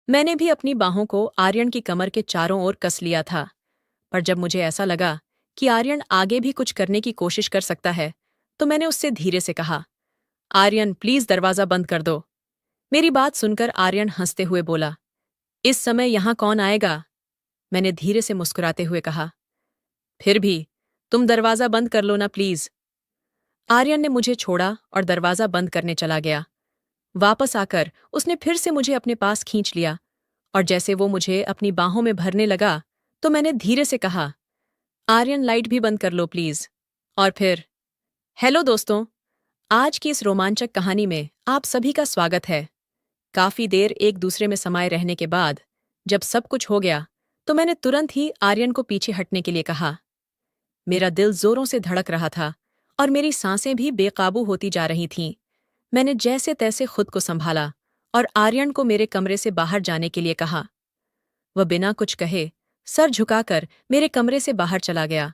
मैंने भी अपनी बाहों को आर्यन की कमर के चारों ओर कस लिया था, पर जब मुझे ऐसा लगा कि आर्यन आगे भी कुछ करने की कोशिश कर सकता है, तो मैंने उससे धीरे से कहा, आर्यन प्लीज दरवाजा बंद कर दो। मेरी बात सुनकर आर्यन हंसते हुए बोला, इस समय यहां कौन आएगा? मैंने धीरे से मुस्कुराते हुए कहा, फिर भी तुम दरवाजा बंद कर लो ना प्लीज। आर्यन ने मुझे छोड़ा और दरवाजा बंद करने चला गया। वापस आकर उसने फिर से मुझे अपने पास खींच लिया और जैसे वो मुझे अपनी बाहों में भरने लगा तो मैंने धीरे से कहा, आर्यन लाइट भी बंद कर लो प्लीज। और फिर हेलो दोस्तों, आज की इस रोमांचक कहानी में आप सभी का स्वागत है। काफी देर एक दूसरे में समाये रहने के बाद जब सब कुछ हो गया तो मैंने तुरंत ही आर्यन को पीछे हटने के लिए कहा। मेरा दिल जोरों से धड़क रहा था और मेरी सांसें भी बेकाबू होती जा रही थीं। मैंने जैसे तैसे खुद को संभाला और आर्यन को मेरे कमरे से बाहर जाने के लिए कहा। वह बिना कुछ कहे सर झुकाकर मेरे कमरे से बाहर चला गया।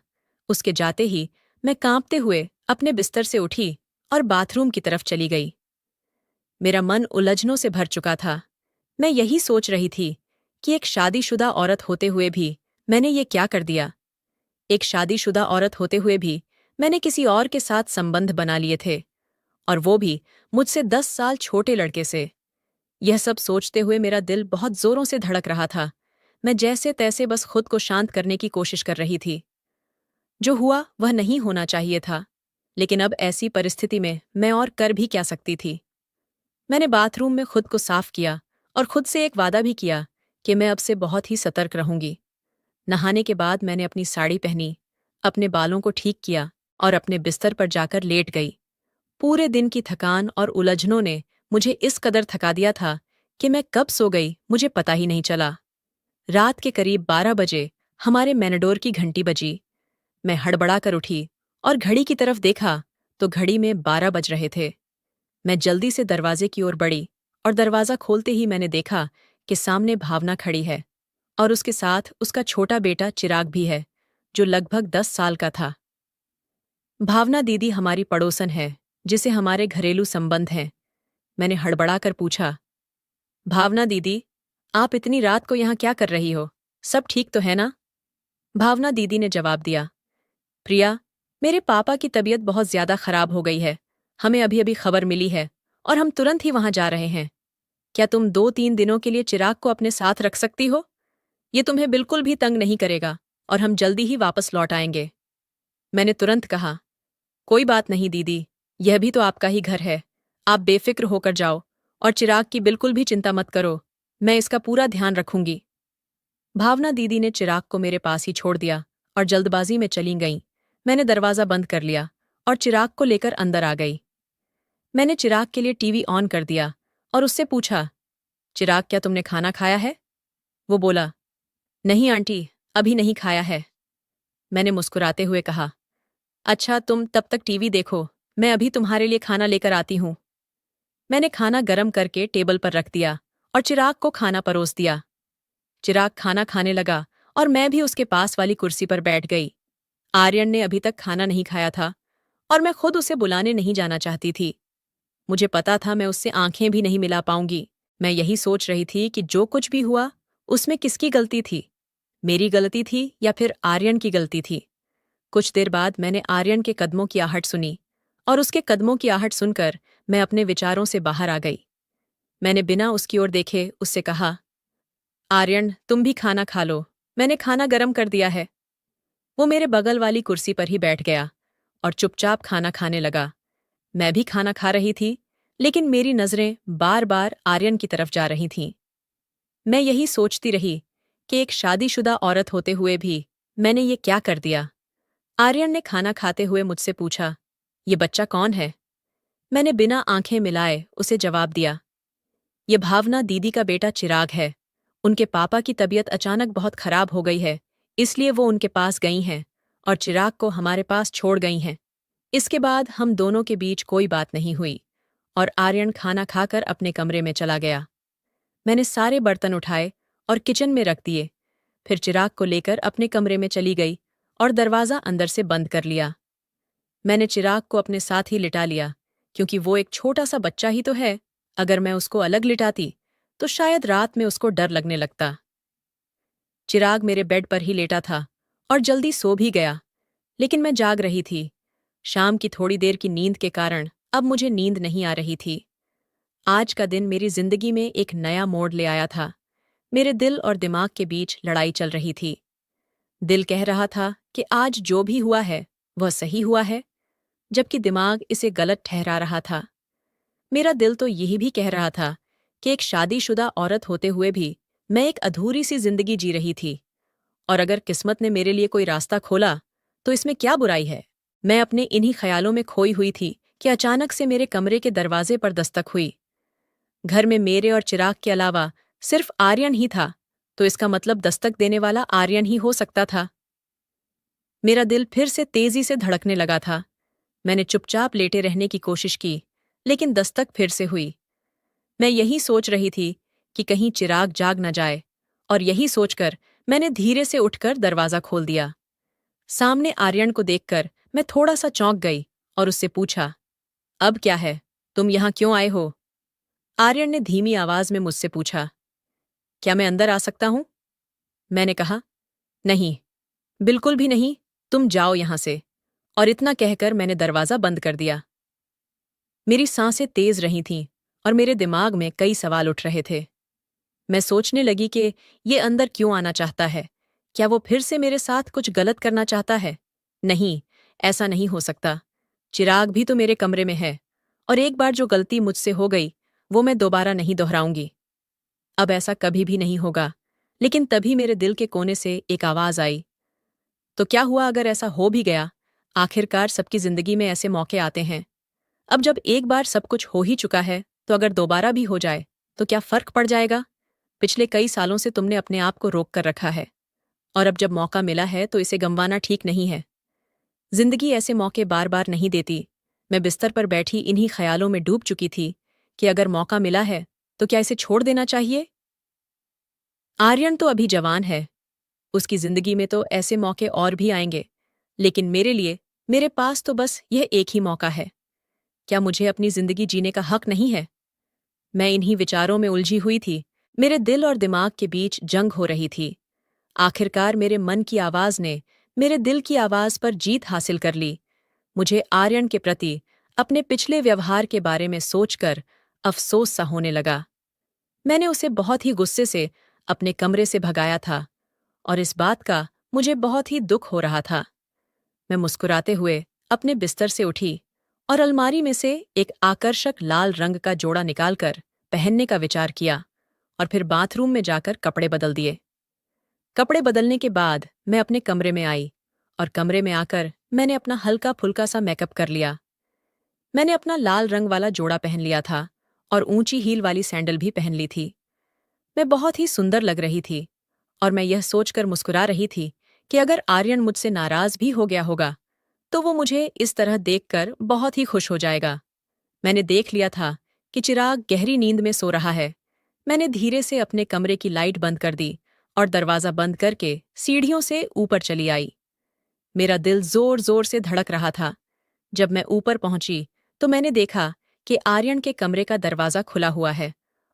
उसके जाते ही मैं कांपते हुए अपने बिस्तर से उठी और बाथरूम की तरफ चली गई। मेरा मन उलझनों से भर चुका था। मैं यही सोच रही थी कि एक शादीशुदा औरत होते हुए भी मैंने ये क्या कर दिया। एक शादीशुदा औरत होते हुए भी मैंने किसी और के साथ संबंध बना लिए थे, और वो भी मुझसे 10 साल छोटे लड़के से। यह सब सोचते हुए मेरा दिल बहुत जोरों से धड़क रहा था। मैं जैसे तैसे बस खुद को शांत करने की कोशिश कर रही थी। जो हुआ वह नहीं होना चाहिए था, लेकिन अब ऐसी परिस्थिति में मैं और कर भी क्या सकती थी। मैंने बाथरूम में खुद को साफ किया और खुद से एक वादा भी किया कि मैं अब से बहुत ही सतर्क रहूंगी। नहाने के बाद मैंने अपनी साड़ी पहनी, अपने बालों को ठीक किया और अपने बिस्तर पर जाकर लेट गई। पूरे दिन की थकान और उलझनों ने मुझे इस कदर थका दिया था कि मैं कब सो गई मुझे पता ही नहीं चला। रात के करीब 12 बजे हमारे मैनेडोर की घंटी बजी। मैं हड़बड़ाकर उठी और घड़ी की तरफ देखा तो घड़ी में 12 बज रहे थे। मैं जल्दी से दरवाजे की ओर बढ़ी और दरवाजा खोलते ही मैंने देखा कि सामने भावना खड़ी है और उसके साथ उसका छोटा बेटा चिराग भी है, जो लगभग 10 साल का था। भावना दीदी हमारी पड़ोसन है, जिसे हमारे घरेलू संबंध हैं। मैंने हड़बड़ाकर पूछा, भावना दीदी, आप इतनी रात को यहाँ क्या कर रही हो? सब ठीक तो है ना? भावना दीदी ने जवाब दिया, प्रिया, मेरे पापा की तबीयत बहुत ज्यादा खराब हो गई है। हमें अभी अभी खबर मिली है और हम तुरंत ही वहां जा रहे हैं। क्या तुम 2-3 दिनों के लिए चिराग को अपने साथ रख सकती हो? ये तुम्हें बिल्कुल भी तंग नहीं करेगा और हम जल्दी ही वापस लौट आएंगे। मैंने तुरंत कहा, कोई बात नहीं दीदी, यह भी तो आपका ही घर है। आप बेफिक्र होकर जाओ और चिराग की बिल्कुल भी चिंता मत करो। मैं इसका पूरा ध्यान रखूंगी। भावना दीदी ने चिराग को मेरे पास ही छोड़ दिया और जल्दबाजी में चली गईं। मैंने दरवाजा बंद कर लिया और चिराग को लेकर अंदर आ गई। मैंने चिराग के लिए टीवी ऑन कर दिया और उससे पूछा, चिराग क्या तुमने खाना खाया है? वो बोला, नहीं आंटी, अभी नहीं खाया है। मैंने मुस्कुराते हुए कहा, अच्छा तुम तब तक टीवी देखो, मैं अभी तुम्हारे लिए खाना लेकर आती हूँ। मैंने खाना गरम करके टेबल पर रख दिया और चिराग को खाना परोस दिया। चिराग खाना खाने लगा और मैं भी उसके पास वाली कुर्सी पर बैठ गई। आर्यन ने अभी तक खाना नहीं खाया था और मैं खुद उसे बुलाने नहीं जाना चाहती थी। मुझे पता था मैं उससे आंखें भी नहीं मिला पाऊंगी। मैं यही सोच रही थी कि जो कुछ भी हुआ उसमें किसकी गलती थी, मेरी गलती थी या फिर आर्यन की गलती थी। कुछ देर बाद मैंने आर्यन के कदमों की आहट सुनी और उसके कदमों की आहट सुनकर मैं अपने विचारों से बाहर आ गई। मैंने बिना उसकी ओर देखे उससे कहा, आर्यन तुम भी खाना खा लो, मैंने खाना गरम कर दिया है। वो मेरे बगल वाली कुर्सी पर ही बैठ गया और चुपचाप खाना खाने लगा। मैं भी खाना खा रही थी, लेकिन मेरी नजरें बार बार आर्यन की तरफ जा रही थीं। मैं यही सोचती रही कि एक शादीशुदा औरत होते हुए भी मैंने ये क्या कर दिया। आर्यन ने खाना खाते हुए मुझसे पूछा, ये बच्चा कौन है? मैंने बिना आंखें मिलाए उसे जवाब दिया, ये भावना दीदी का बेटा चिराग है। उनके पापा की तबीयत अचानक बहुत खराब हो गई है, इसलिए वो उनके पास गई हैं और चिराग को हमारे पास छोड़ गई हैं। इसके बाद हम दोनों के बीच कोई बात नहीं हुई और आर्यन खाना खाकर अपने कमरे में चला गया। मैंने सारे बर्तन उठाए और किचन में रख दिए, फिर चिराग को लेकर अपने कमरे में चली गई और दरवाज़ा अंदर से बंद कर लिया। मैंने चिराग को अपने साथ ही लिटा लिया, क्योंकि वो एक छोटा सा बच्चा ही तो है। अगर मैं उसको अलग लिटाती तो शायद रात में उसको डर लगने लगता। चिराग मेरे बेड पर ही लेटा था और जल्दी सो भी गया, लेकिन मैं जाग रही थी। शाम की थोड़ी देर की नींद के कारण अब मुझे नींद नहीं आ रही थी। आज का दिन मेरी जिंदगी में एक नया मोड़ ले आया था। मेरे दिल और दिमाग के बीच लड़ाई चल रही थी। दिल कह रहा था कि आज जो भी हुआ है वह सही हुआ है, जबकि दिमाग इसे गलत ठहरा रहा था। मेरा दिल तो यही भी कह रहा था कि एक शादीशुदा औरत होते हुए भी मैं एक अधूरी सी जिंदगी जी रही थी, और अगर किस्मत ने मेरे लिए कोई रास्ता खोला तो इसमें क्या बुराई है। मैं अपने इन्हीं ख्यालों में खोई हुई थी कि अचानक से मेरे कमरे के दरवाजे पर दस्तक हुई। घर में मेरे और चिराग के अलावा सिर्फ आर्यन ही था, तो इसका मतलब दस्तक देने वाला आर्यन ही हो सकता था। मेरा दिल फिर से तेजी से धड़कने लगा था। मैंने चुपचाप लेटे रहने की कोशिश की, लेकिन दस्तक फिर से हुई। मैं यही सोच रही थी कि कहीं चिराग जाग न जाए, और यही सोचकर मैंने धीरे से उठकर दरवाजा खोल दिया। सामने आर्यन को देखकर मैं थोड़ा सा चौंक गई और उससे पूछा, अब क्या है, तुम यहां क्यों आए हो? आर्यन ने धीमी आवाज में मुझसे पूछा, क्या मैं अंदर आ सकता हूं? मैंने कहा, नहीं, बिल्कुल भी नहीं, तुम जाओ यहां से। और इतना कहकर मैंने दरवाजा बंद कर दिया। मेरी सांसें तेज रही थीं और मेरे दिमाग में कई सवाल उठ रहे थे। मैं सोचने लगी कि ये अंदर क्यों आना चाहता है? क्या वो फिर से मेरे साथ कुछ गलत करना चाहता है? नहीं, ऐसा नहीं हो सकता। चिराग भी तो मेरे कमरे में है, और एक बार जो गलती मुझसे हो गई वो मैं दोबारा नहीं दोहराऊंगी। अब ऐसा कभी भी नहीं होगा। लेकिन तभी मेरे दिल के कोने से एक आवाज आई, तो क्या हुआ अगर ऐसा हो भी गया? आखिरकार सबकी जिंदगी में ऐसे मौके आते हैं। अब जब एक बार सब कुछ हो ही चुका है, तो अगर दोबारा भी हो जाए तो क्या फर्क पड़ जाएगा? पिछले कई सालों से तुमने अपने आप को रोक कर रखा है, और अब जब मौका मिला है तो इसे गंवाना ठीक नहीं है। जिंदगी ऐसे मौके बार बार नहीं देती। मैं बिस्तर पर बैठी इन्हीं ख्यालों में डूब चुकी थी कि अगर मौका मिला है तो क्या इसे छोड़ देना चाहिए? आर्यन तो अभी जवान है, उसकी जिंदगी में तो ऐसे मौके और भी आएंगे, लेकिन मेरे लिए मेरे पास तो बस यह एक ही मौका है। क्या मुझे अपनी जिंदगी जीने का हक नहीं है? मैं इन्हीं विचारों में उलझी हुई थी। मेरे दिल और दिमाग के बीच जंग हो रही थी। आखिरकार मेरे मन की आवाज ने मेरे दिल की आवाज पर जीत हासिल कर ली। मुझे आर्यन के प्रति अपने पिछले व्यवहार के बारे में सोचकर अफसोस सा होने लगा। मैंने उसे बहुत ही गुस्से से अपने कमरे से भगाया था, और इस बात का मुझे बहुत ही दुख हो रहा था। मैं मुस्कुराते हुए अपने बिस्तर से उठी और अलमारी में से एक आकर्षक लाल रंग का जोड़ा निकालकर पहनने का विचार किया, और फिर बाथरूम में जाकर कपड़े बदल दिए। कपड़े बदलने के बाद मैं अपने कमरे में आई, और कमरे में आकर मैंने अपना हल्का फुल्का सा मेकअप कर लिया। मैंने अपना लाल रंग वाला जोड़ा पहन लिया था और ऊंची हील वाली सैंडल भी पहन ली थी। मैं बहुत ही सुंदर लग रही थी, और मैं यह सोचकर मुस्कुरा रही थी कि अगर आर्यन मुझसे नाराज भी हो गया होगा तो वो मुझे इस तरह देखकर बहुत ही खुश हो जाएगा। मैंने देख लिया था कि चिराग गहरी नींद में सो रहा है। मैंने धीरे से अपने कमरे की लाइट बंद कर दी और दरवाजा बंद करके सीढ़ियों से ऊपर चली आई। मेरा दिल जोर जोर से धड़क रहा था। जब मैं ऊपर पहुंची तो मैंने देखा कि आर्यन के कमरे का दरवाजा खुला हुआ है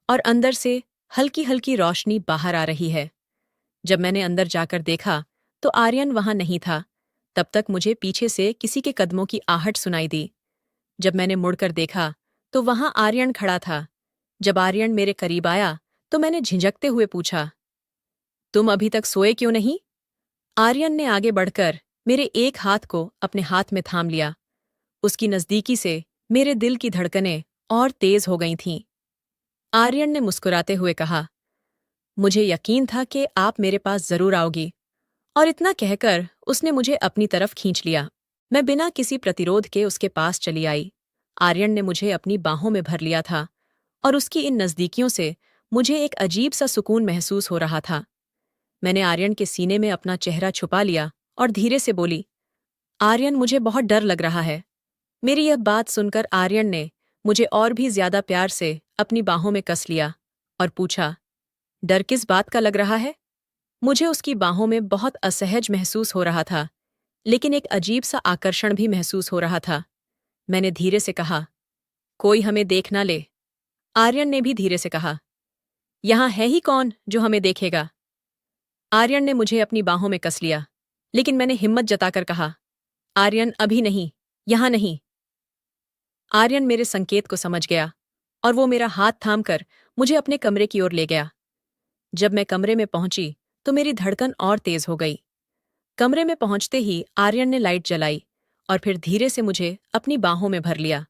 और अंदर से हल्की हल्की रोशनी बाहर आ रही है। जब मैंने अंदर जाकर देखा तो आर्यन वहां नहीं था। तब तक मुझे पीछे से किसी के कदमों की आहट सुनाई दी। जब मैंने मुड़कर देखा तो वहां आर्यन खड़ा था। जब आर्यन मेरे करीब आया तो मैंने झिझकते हुए पूछा, तुम अभी तक सोए क्यों नहीं? आर्यन ने आगे बढ़कर मेरे एक हाथ को अपने हाथ में थाम लिया। उसकी नजदीकी से मेरे दिल की धड़कनें और तेज हो गई थीं। आर्यन ने मुस्कुराते हुए कहा, मुझे यकीन था कि आप मेरे पास जरूर आओगी। और इतना कहकर उसने मुझे अपनी तरफ खींच लिया। मैं बिना किसी प्रतिरोध के उसके पास चली आई। आर्यन ने मुझे अपनी बाहों में भर लिया था, और उसकी इन नज़दीकियों से मुझे एक अजीब सा सुकून महसूस हो रहा था। मैंने आर्यन के सीने में अपना चेहरा छुपा लिया और धीरे से बोली, आर्यन, मुझे बहुत डर लग रहा है। मेरी यह बात सुनकर आर्यन ने मुझे और भी ज्यादा प्यार से अपनी बाहों में कस लिया और पूछा, डर किस बात का लग रहा है? मुझे उसकी बाहों में बहुत असहज महसूस हो रहा था, लेकिन एक अजीब सा आकर्षण भी महसूस हो रहा था। मैंने धीरे से कहा, कोई हमें देख ना ले। आर्यन ने भी धीरे से कहा, यहाँ है ही कौन जो हमें देखेगा? आर्यन ने मुझे अपनी बाहों में कस लिया, लेकिन मैंने हिम्मत जताकर कहा, आर्यन अभी नहीं, यहाँ नहीं। आर्यन मेरे संकेत को समझ गया और वो मेरा हाथ थामकर मुझे अपने कमरे की ओर ले गया। जब मैं कमरे में पहुंची तो मेरी धड़कन और तेज हो गई। कमरे में पहुंचते ही आर्यन ने लाइट जलाई और फिर धीरे से मुझे अपनी बाहों में भर लिया।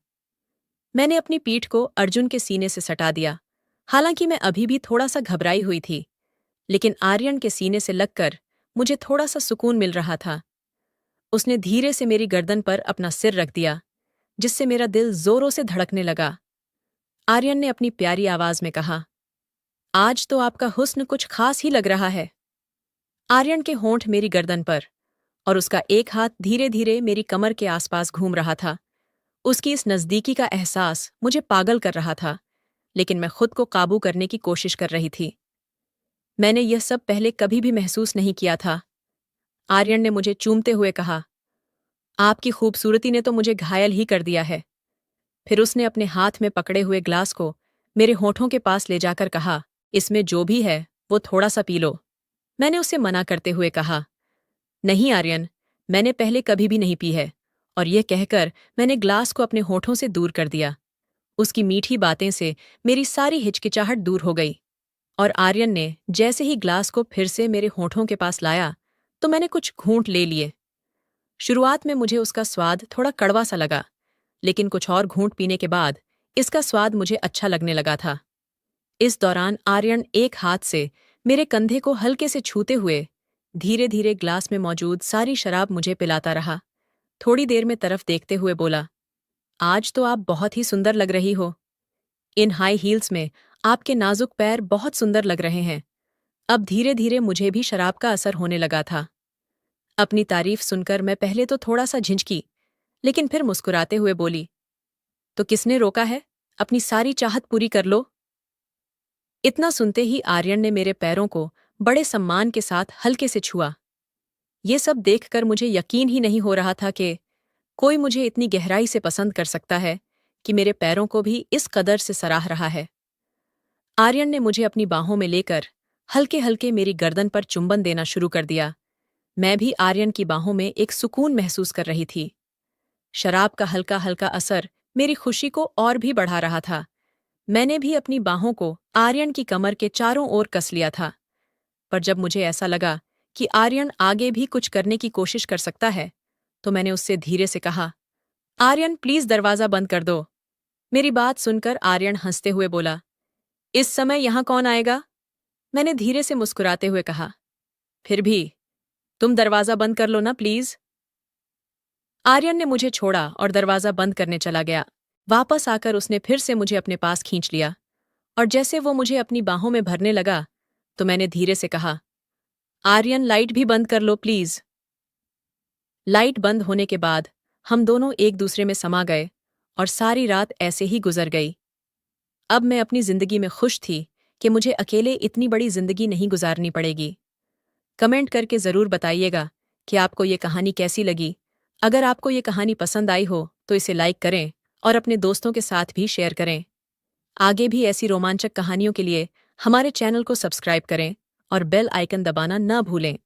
मैंने अपनी पीठ को अर्जुन के सीने से सटा दिया। हालांकि मैं अभी भी थोड़ा सा घबराई हुई थी, लेकिन आर्यन के सीने से लगकर मुझे थोड़ा सा सुकून मिल रहा था। उसने धीरे से मेरी गर्दन पर अपना सिर रख दिया, जिससे मेरा दिल जोरों से धड़कने लगा। आर्यन ने अपनी प्यारी आवाज में कहा, आज तो आपका हुस्न कुछ खास ही लग रहा है। आर्यन के होंठ मेरी गर्दन पर और उसका एक हाथ धीरे धीरे मेरी कमर के आसपास घूम रहा था। उसकी इस नज़दीकी का एहसास मुझे पागल कर रहा था, लेकिन मैं खुद को काबू करने की कोशिश कर रही थी। मैंने यह सब पहले कभी भी महसूस नहीं किया था। आर्यन ने मुझे चूमते हुए कहा, आपकी खूबसूरती ने तो मुझे घायल ही कर दिया है। फिर उसने अपने हाथ में पकड़े हुए ग्लास को मेरे होठों के पास ले जाकर कहा, इसमें जो भी है वो थोड़ा सा पी लो। मैंने उसे मना करते हुए कहा, नहीं आर्यन, मैंने पहले कभी भी नहीं पी है। और यह कहकर मैंने ग्लास को अपने होठों से दूर कर दिया। उसकी मीठी बातें से मेरी सारी हिचकिचाहट दूर हो गई और आर्यन ने जैसे ही ग्लास को फिर से मेरे होठों के पास लाया तो मैंने कुछ घूंट ले लिए। शुरुआत में मुझे उसका स्वाद थोड़ा कड़वा सा लगा, लेकिन कुछ और घूंट पीने के बाद इसका स्वाद मुझे अच्छा लगने लगा था। इस दौरान आर्यन एक हाथ से मेरे कंधे को हल्के से छूते हुए धीरे धीरे ग्लास में मौजूद सारी शराब मुझे पिलाता रहा। थोड़ी देर में तरफ देखते हुए बोला, आज तो आप बहुत ही सुंदर लग रही हो। इन हाई हील्स में आपके नाजुक पैर बहुत सुंदर लग रहे हैं। अब धीरे धीरे मुझे भी शराब का असर होने लगा था। अपनी तारीफ सुनकर मैं पहले तो थोड़ा सा झिझकी, लेकिन फिर मुस्कुराते हुए बोली, तो किसने रोका है? अपनी सारी चाहत पूरी कर लो। इतना सुनते ही आर्यन ने मेरे पैरों को बड़े सम्मान के साथ हल्के से छुआ। ये सब देखकर मुझे यकीन ही नहीं हो रहा था कि कोई मुझे इतनी गहराई से पसंद कर सकता है कि मेरे पैरों को भी इस कदर से सराह रहा है। आर्यन ने मुझे अपनी बाहों में लेकर हल्के हल्के मेरी गर्दन पर चुंबन देना शुरू कर दिया। मैं भी आर्यन की बाहों में एक सुकून महसूस कर रही थी। शराब का हल्का हल्का असर मेरी खुशी को और भी बढ़ा रहा था। मैंने भी अपनी बाहों को आर्यन की कमर के चारों ओर कस लिया था। पर जब मुझे ऐसा लगा कि आर्यन आगे भी कुछ करने की कोशिश कर सकता है, तो मैंने उससे धीरे से कहा, आर्यन प्लीज दरवाजा बंद कर दो। मेरी बात सुनकर आर्यन हंसते हुए बोला, इस समय यहां कौन आएगा? मैंने धीरे से मुस्कुराते हुए कहा, फिर भी तुम दरवाजा बंद कर लो ना प्लीज। आर्यन ने मुझे छोड़ा और दरवाजा बंद करने चला गया। वापस आकर उसने फिर से मुझे अपने पास खींच लिया और जैसे वो मुझे अपनी बाहों में भरने लगा तो मैंने धीरे से कहा, आर्यन लाइट भी बंद कर लो प्लीज। लाइट बंद होने के बाद हम दोनों एक दूसरे में समा गए और सारी रात ऐसे ही गुजर गई। अब मैं अपनी जिंदगी में खुश थी कि मुझे अकेले इतनी बड़ी जिंदगी नहीं गुजारनी पड़ेगी। कमेंट करके ज़रूर बताइएगा कि आपको ये कहानी कैसी लगी। अगर आपको ये कहानी पसंद आई हो तो इसे लाइक करें और अपने दोस्तों के साथ भी शेयर करें। आगे भी ऐसी रोमांचक कहानियों के लिए हमारे चैनल को सब्सक्राइब करें और बेल आइकन दबाना न भूलें।